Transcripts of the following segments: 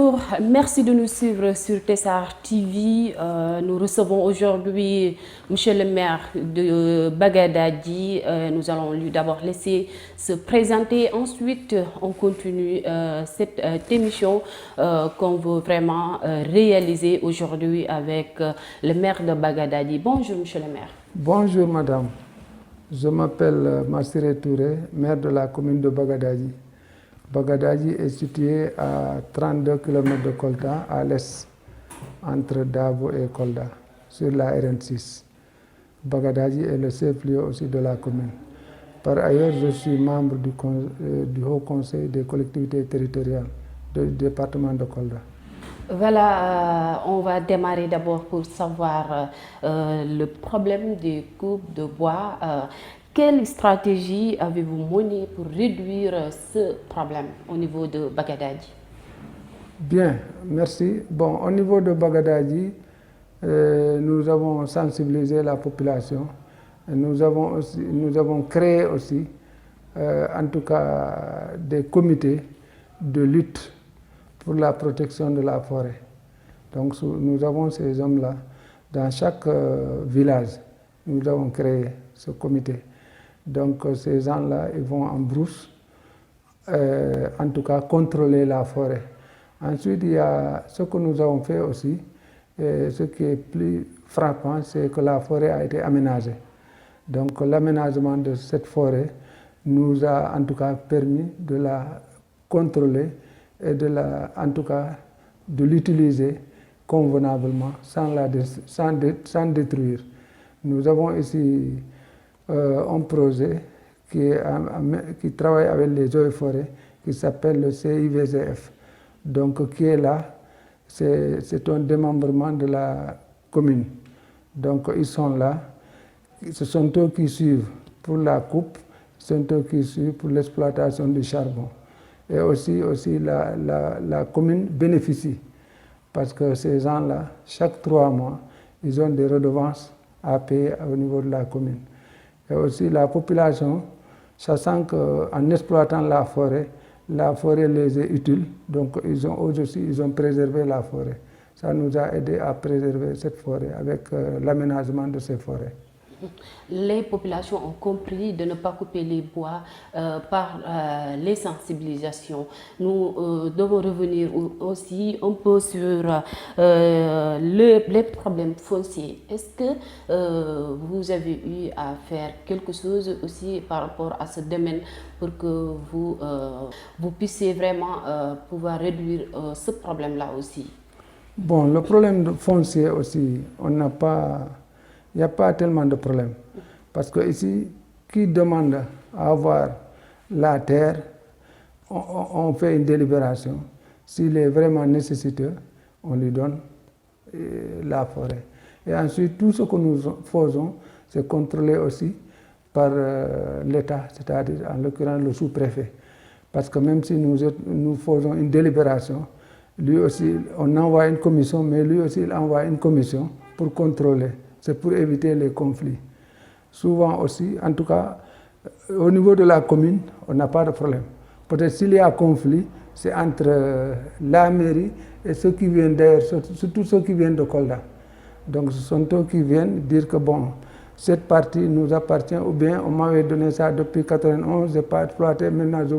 Bonjour, merci de nous suivre sur Tessar TV. Nous recevons aujourd'hui Monsieur le maire de Bagadadi. Nous allons lui d'abord laisser se présenter. Ensuite, on continue cette émission qu'on veut vraiment réaliser aujourd'hui avec le maire de Bagadadi. Bonjour Monsieur le maire. Bonjour madame, je m'appelle Massiré Touré, maire de la commune de Bagadadi. Bagadadi est situé à 32 km de Kolda, à l'est, entre Dabo et Kolda, sur la RN6. Bagadadi est le chef-lieu aussi de la commune. Par ailleurs, je suis membre du Haut Conseil des collectivités territoriales du département de Kolda. Voilà, on va démarrer d'abord pour savoir le problème des coupes de bois. Quelle stratégie avez-vous menée pour réduire ce problème au niveau de Bagadadi? Bien, merci. Bon, au niveau de Bagadadi, nous avons sensibilisé la population. Nous avons créé aussi, en tout cas, des comités de lutte pour la protection de la forêt. Donc, nous avons ces hommes-là dans chaque village. Nous avons créé ce comité. Donc, ces gens-là, ils vont en brousse, en tout cas, contrôler la forêt. Ensuite, il y a ce que nous avons fait aussi, et ce qui est plus frappant, c'est que la forêt a été aménagée. Donc, l'aménagement de cette forêt nous a, en tout cas, permis de la contrôler et en tout cas, de l'utiliser convenablement, sans détruire. Nous avons ici un projet qui travaille avec les eaux et forêts, qui s'appelle le CIVGF. Donc, qui est là, c'est un démembrement de la commune. Donc, ils sont là. Ce sont eux qui suivent pour la coupe, ce sont eux qui suivent pour l'exploitation du charbon. Et aussi la commune bénéficie, parce que ces gens-là, chaque 3 mois, ils ont des redevances à payer au niveau de la commune. Et aussi la population, sachant qu'en exploitant la forêt les est utile, donc ils ont préservé la forêt. Ça nous a aidé à préserver cette forêt avec l'aménagement de ces forêts. Les populations ont compris de ne pas couper les bois par les sensibilisations. Nous devons revenir aussi un peu sur les problèmes fonciers. Est-ce que vous avez eu à faire quelque chose aussi par rapport à ce domaine pour que vous puissiez vraiment pouvoir réduire ce problème-là aussi? Bon, le problème foncier aussi, il n'y a pas tellement de problème. Parce que ici, qui demande à avoir la terre, on fait une délibération. S'il est vraiment nécessiteux, on lui donne la forêt. Et ensuite, tout ce que nous faisons, c'est contrôlé aussi par l'État, c'est-à-dire en l'occurrence le sous-préfet. Parce que même si nous faisons une délibération, lui aussi, on envoie une commission, mais lui aussi, il envoie une commission pour contrôler. C'est pour éviter les conflits. Souvent aussi, en tout cas, au niveau de la commune, on n'a pas de problème. Peut-être s'il y a conflit, c'est entre la mairie et ceux qui viennent d'ailleurs, surtout ceux qui viennent de Kolda. Donc ce sont eux qui viennent dire que bon, cette partie nous appartient, ou bien on m'avait donné ça depuis 1991, je n'ai pas exploité, maintenant je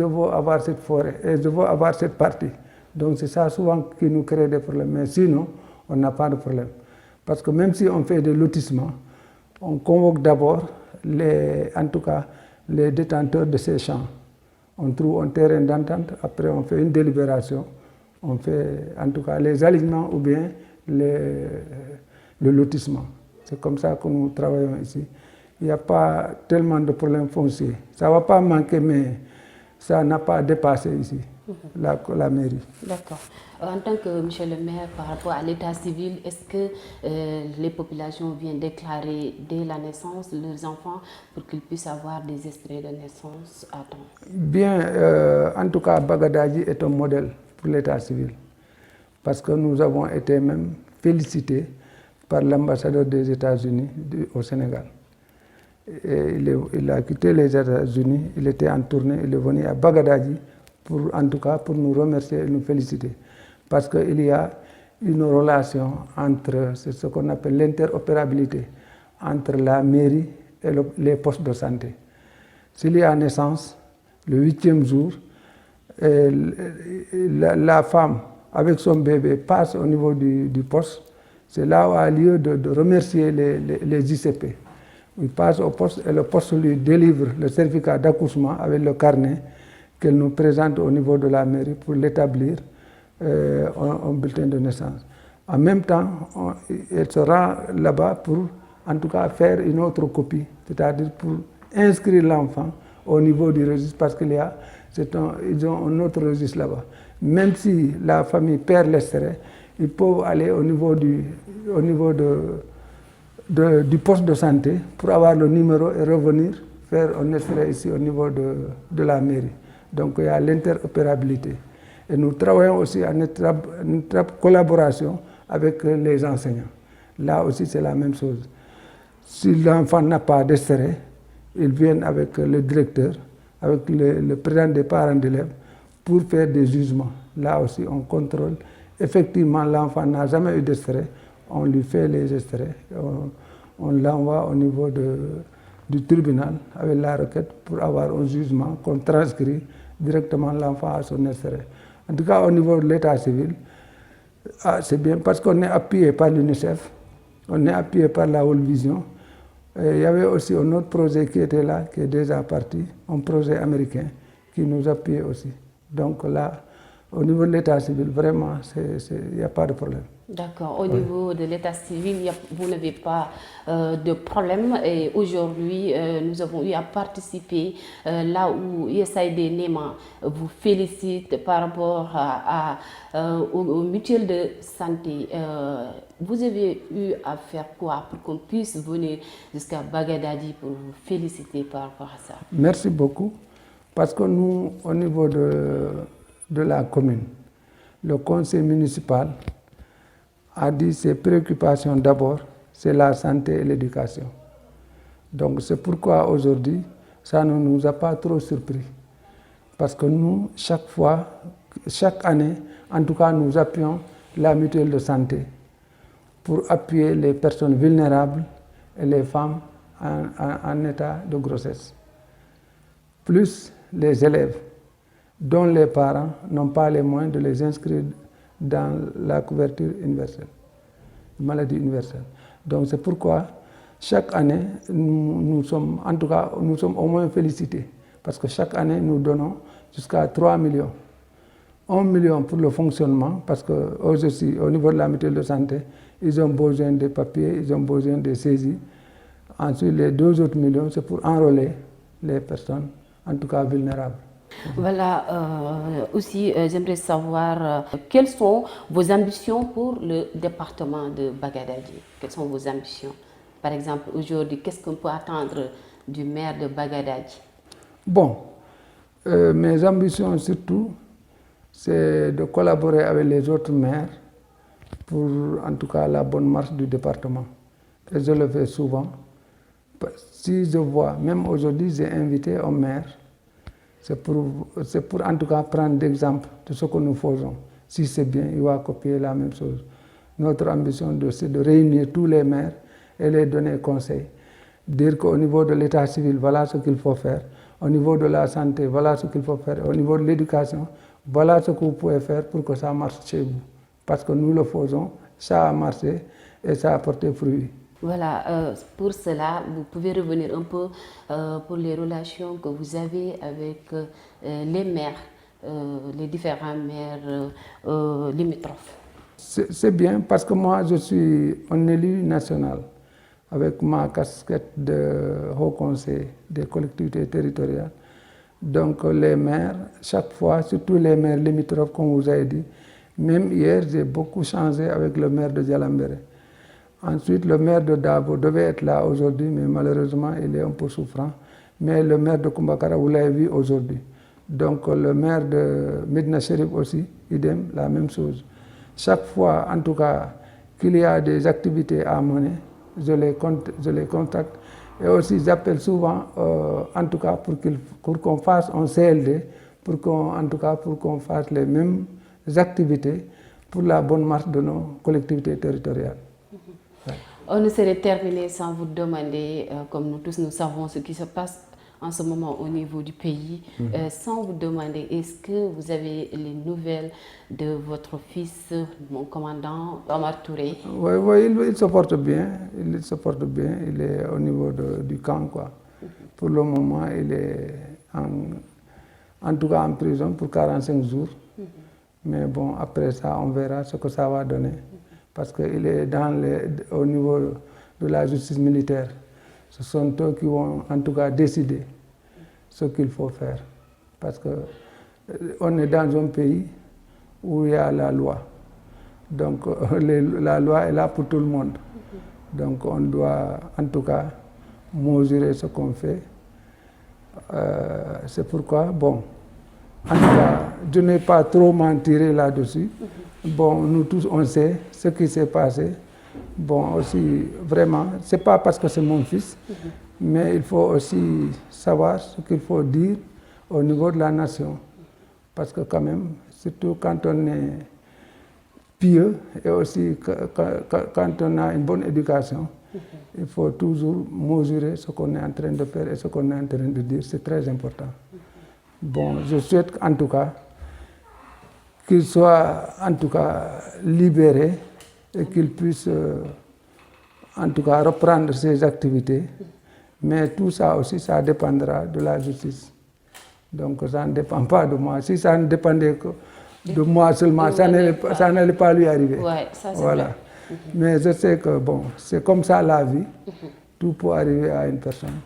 veux avoir cette forêt et je veux avoir cette partie. Donc c'est ça souvent qui nous crée des problèmes. Mais sinon, on n'a pas de problème. Parce que même si on fait des lotissements, on convoque d'abord les détenteurs de ces champs. On trouve un terrain d'entente, après on fait une délibération, on fait en tout cas les alignements ou bien le lotissement. C'est comme ça que nous travaillons ici. Il n'y a pas tellement de problèmes fonciers. Ça ne va pas manquer, mais ça n'a pas dépassé ici. La mairie. D'accord. En tant que monsieur le maire, par rapport à l'état civil, est-ce que les populations viennent déclarer dès la naissance leurs enfants pour qu'ils puissent avoir des extraits de naissance à temps? Bien, en tout cas, Bagadadi est un modèle pour l'état civil. Parce que nous avons été même félicités par l'ambassadeur des États-Unis au Sénégal. Et il a quitté les États-Unis, il était en tournée, il est venu à Bagadadi en tout cas pour nous remercier et nous féliciter. Parce qu'il y a une relation entre, c'est ce qu'on appelle l'interopérabilité, entre la mairie et les postes de santé. S'il y a naissance, le 8e jour, la femme avec son bébé passe au niveau du poste. C'est là où a lieu de remercier les ICP. Il passe au poste et le poste lui délivre le certificat d'accouchement avec le carnet qu'elle nous présente au niveau de la mairie pour l'établir en bulletin de naissance. En même temps, elle se rend là-bas pour, en tout cas, faire une autre copie, c'est-à-dire pour inscrire l'enfant au niveau du registre, parce ils ont un autre registre là-bas. Même si la famille perd l'extrait, ils peuvent aller au niveau du poste de santé pour avoir le numéro et revenir faire un extrait ici au niveau de la mairie. Donc il y a l'interopérabilité. Et nous travaillons aussi en étroite collaboration avec les enseignants. Là aussi c'est la même chose. Si l'enfant n'a pas d'extrait, ils viennent avec le directeur, avec le président des parents d'élèves pour faire des jugements. Là aussi on contrôle. Effectivement, l'enfant n'a jamais eu d'extrait. On lui fait les extraits. On l'envoie au niveau du tribunal avec la requête pour avoir un jugement qu'on transcrit directement l'enfant à son extrait. En tout cas, au niveau de l'état civil, c'est bien parce qu'on est appuyé par l'UNICEF, on est appuyé par la World Vision. Et il y avait aussi un autre projet qui était là, qui est déjà parti, un projet américain qui nous appuyait aussi. Donc là, au niveau de l'état civil, vraiment, il n'y a pas de problème. D'accord. Au niveau de l'état civil, vous n'avez pas de problème. Et aujourd'hui, nous avons eu à participer là où USAID NEMA vous félicite par rapport aux mutuelles de santé. Vous avez eu à faire quoi pour qu'on puisse venir jusqu'à Bagadadi pour vous féliciter par rapport à ça? Merci beaucoup. Parce que nous, au niveau de la commune, le conseil municipal a dit ses préoccupations d'abord, c'est la santé et l'éducation. Donc c'est pourquoi aujourd'hui, ça ne nous a pas trop surpris. Parce que nous, chaque année, en tout cas, nous appuyons la mutuelle de santé pour appuyer les personnes vulnérables et les femmes en état de grossesse. Plus les élèves dont les parents n'ont pas les moyens de les inscrire dans la couverture universelle, maladie universelle. Donc c'est pourquoi chaque année, nous sommes au moins félicités. Parce que chaque année, nous donnons jusqu'à 3 millions. 1 million pour le fonctionnement, parce qu'aujourd'hui, au niveau de la mutuelle de santé, ils ont besoin de papiers, ils ont besoin de saisies. Ensuite, les 2 autres millions, c'est pour enrôler les personnes, en tout cas vulnérables. Voilà, aussi j'aimerais savoir quelles sont vos ambitions pour le département de Bagadadi. Quelles sont vos ambitions? Par exemple, aujourd'hui, qu'est-ce qu'on peut attendre du maire de Bagadadi? Bon, mes ambitions surtout, c'est de collaborer avec les autres maires pour en tout cas la bonne marche du département. Et je le fais souvent. Si je vois, même aujourd'hui, j'ai invité un maire. C'est pour en tout cas prendre l'exemple de ce que nous faisons. Si c'est bien, il va copier la même chose. Notre ambition, c'est de réunir tous les maires et les donner conseil. Dire qu'au niveau de l'état civil, voilà ce qu'il faut faire. Au niveau de la santé, voilà ce qu'il faut faire. Au niveau de l'éducation, voilà ce que vous pouvez faire pour que ça marche chez vous. Parce que nous le faisons, ça a marché et ça a porté fruit. Voilà, pour cela, vous pouvez revenir un peu pour les relations que vous avez avec les maires, les différents maires limitrophes. C'est bien parce que moi, je suis un élu national avec ma casquette de haut conseil des collectivités territoriales. Donc les maires, chaque fois, surtout les maires limitrophes, comme vous avez dit, même hier, j'ai beaucoup changé avec le maire de Djalambéré. Ensuite, le maire de Dabo devait être là aujourd'hui, mais malheureusement, il est un peu souffrant. Mais le maire de Kumbakara, vous l'avez vu aujourd'hui. Donc, le maire de Medina Cherif aussi, idem, la même chose. Chaque fois, en tout cas, qu'il y a des activités à mener, je les contacte. Et aussi, j'appelle souvent, en tout cas, pour qu'on fasse un CLD en tout cas pour qu'on fasse les mêmes activités pour la bonne marche de nos collectivités territoriales. Ouais. On ne serait terminé sans vous demander, comme nous tous nous savons ce qui se passe en ce moment au niveau du pays, sans vous demander, est-ce que vous avez les nouvelles de votre fils, mon commandant Omar Touré? Oui, il se porte bien, il se porte bien, il est au niveau du camp, quoi. Pour le moment, il est en tout cas en prison pour 45 jours. Mais bon, après ça, on verra ce que ça va donner. Parce qu'il est au niveau de la justice militaire. Ce sont eux qui vont en tout cas décider ce qu'il faut faire. Parce qu'on est dans un pays où il y a la loi. Donc la loi est là pour tout le monde. Donc on doit en tout cas mesurer ce qu'on fait. C'est pourquoi, bon, en tout cas, je n'ai pas trop m'en tiré là-dessus. Bon, nous tous, on sait ce qui s'est passé. Bon, aussi, vraiment, c'est pas parce que c'est mon fils, mais il faut aussi savoir ce qu'il faut dire au niveau de la nation. Parce que quand même, surtout quand on est pieux et aussi quand on a une bonne éducation, il faut toujours mesurer ce qu'on est en train de faire et ce qu'on est en train de dire. C'est très important. Bon, je souhaite en tout cas qu'il soit en tout cas libéré et qu'il puisse en tout cas reprendre ses activités. Mais tout ça aussi, ça dépendra de la justice. Donc ça ne dépend pas de moi. Si ça ne dépendait que de moi seulement, ça n'allait pas lui arriver. Ouais, ça c'est voilà. Mais je sais que bon, c'est comme ça la vie. Tout peut arriver à une personne.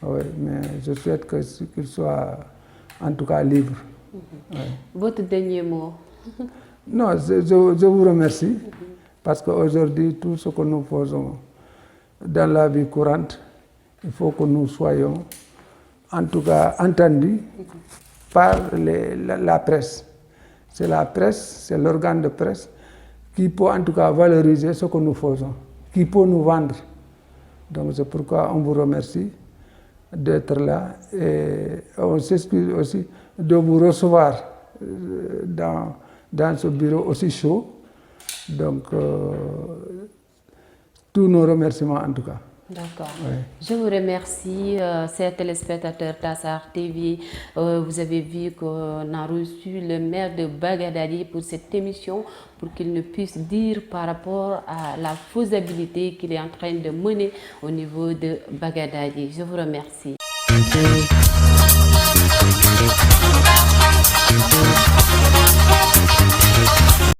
Ouais, mais je souhaite qu'il soit en tout cas libre. Ouais. Votre dernier mot? Non, je vous remercie parce qu'aujourd'hui, tout ce que nous faisons dans la vie courante, il faut que nous soyons en tout cas entendus par la presse. C'est la presse, c'est l'organe de presse qui peut en tout cas valoriser ce que nous faisons, qui peut nous vendre. Donc c'est pourquoi on vous remercie d'être là et on s'excuse aussi de vous recevoir dans ce bureau aussi chaud. Donc tous nos remerciements en tout cas. D'accord. Ouais. Je vous remercie, chers téléspectateurs Tassar TV. Vous avez vu qu'on a reçu le maire de Bagadadi pour cette émission, pour qu'il nous puisse dire par rapport à la faisabilité qu'il est en train de mener au niveau de Bagadadi. Je vous remercie.